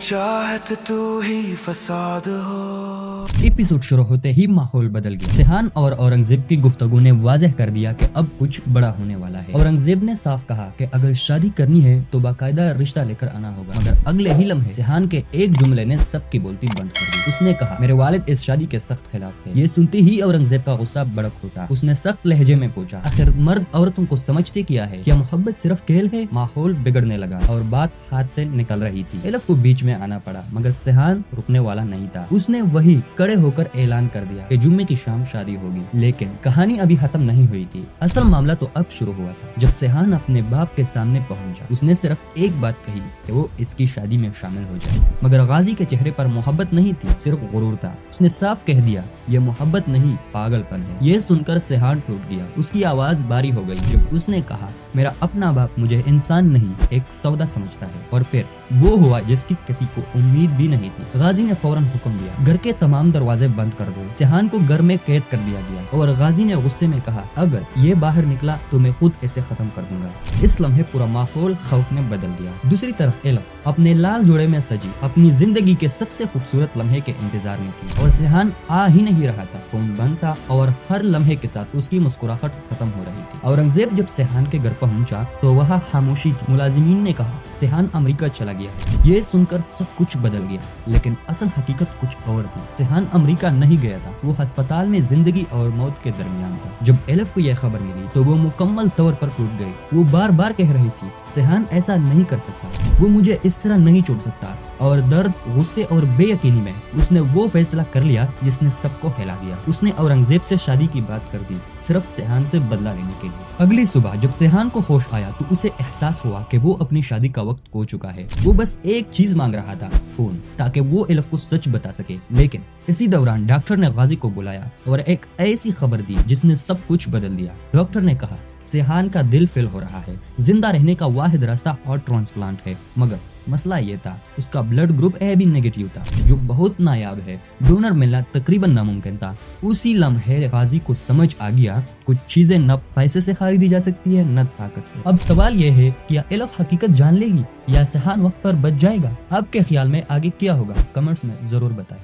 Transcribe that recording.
चाहत तू ही फसाद हो। एपिसोड शुरू होते ही माहौल बदल गया। सेहान और औरंगजेब की गुफ्तगू ने वाज़ेह कर दिया कि अब कुछ बड़ा होने वाला है। औरंगजेब ने साफ कहा कि अगर शादी करनी है तो बाकायदा रिश्ता लेकर आना होगा, मगर अगले ही लम्हे सेहान के एक जुमले ने सबकी बोलती बंद कर दी। उसने कहा, मेरे वालिद इस शादी के सख्त खिलाफ है। ये सुनते ही औरंगजेब का गुस्सा भड़क उठा। उसने सख्त लहजे में पूछा, आखिर मर्द औरतों को समझते क्या है? क्या मोहब्बत सिर्फ खेल है? माहौल बिगड़ने लगा और बात हाथ से निकल रही थी। एलफ को बीच में आना पड़ा, मगर सेहान रुकने वाला नहीं था। उसने वही खड़े होकर ऐलान कर दिया कि जुम्मे की शाम शादी होगी। लेकिन कहानी अभी खत्म नहीं हुई थी। असल मामला तो अब शुरू हुआ था। जब सेहान अपने बाप के सामने पहुंचा, उसने सिर्फ एक बात कही कि वो इसकी शादी में शामिल हो जाए, मगर गाजी के चेहरे पर मोहब्बत नहीं थी, सिर्फ गुरूर था। उसने साफ कह दिया, ये मोहब्बत नहीं पागलपन है। ये सुनकर सेहान टूट गया। उसकी आवाज भारी हो गई जब उसने कहा, मेरा अपना बाप मुझे इंसान नहीं एक सौदा समझता है। और फिर वो हुआ जिसकी किसी को उम्मीद भी नहीं थी। गाजी ने फौरन हुक्म दिया, घर के तमाम दरवाजे बंद कर दो। सेहान को घर में कैद कर दिया गया और गाजी ने गुस्से में कहा, अगर ये बाहर निकला तो मैं खुद इसे खत्म कर दूंगा। इस लम्हे पूरा माहौल खौफ में बदल गया। दूसरी तरफ एलफ अपने लाल जोड़े में सजी अपनी जिंदगी के सबसे खूबसूरत लम्हे के इंतजार में थी और सेहान आ ही नहीं रहा था। फोन बंद था और हर लम्हे के साथ उसकी मुस्कुराहट खत्म हो रही थी। औरंगजेब जब सेहान के घर पहुंचा तो वहाँ खामोशी थी। मुलाजिमीन ने कहा, सेहान अमेरिका चला गया है। ये सुनकर सब कुछ बदल गया, लेकिन असल हकीकत कुछ और थी। सेहान अमेरिका नहीं गया था, वो अस्पताल में जिंदगी और मौत के दरमियान था। जब एलफ को यह खबर मिली तो वो मुकम्मल तौर पर टूट गई। वो बार बार कह रही थी, सेहान ऐसा नहीं कर सकता, वो मुझे इस तरह नहीं छोड़ सकता। और दर्द, गुस्से और बेयकीनी में उसने वो फैसला कर लिया जिसने सबको हिला दिया। उसने औरंगजेब से शादी की बात कर दी, सिर्फ सेहान से बदला लेने के लिए। अगली सुबह जब सेहान को होश आया तो उसे एहसास हुआ कि वो अपनी शादी का वक्त खो चुका है। वो बस एक चीज मांग रहा था, फोन, ताकि वो एलफ को सच बता सके। लेकिन इसी दौरान डॉक्टर ने गाजी को बुलाया और एक ऐसी खबर दी जिसने सब कुछ बदल दिया। डॉक्टर ने कहा, सेहान का दिल फेल हो रहा है, जिंदा रहने का वाहिद रास्ता हार्ट ट्रांसप्लांट है। मगर मसला ये था, उसका blood group A B negative था, जो बहुत नायाब है। डोनर मिलना तकरीबन नामुमकिन था। उसी लम्हे गाजी को समझ आ गया, कुछ चीजें न पैसे से खरीदी जा सकती है न ताकत से। अब सवाल ये है, क्या एलफ हकीकत जान लेगी या सेहान वक्त पर बच जाएगा? आपके ख्याल में आगे क्या होगा? कमेंट्स में जरूर बताएं।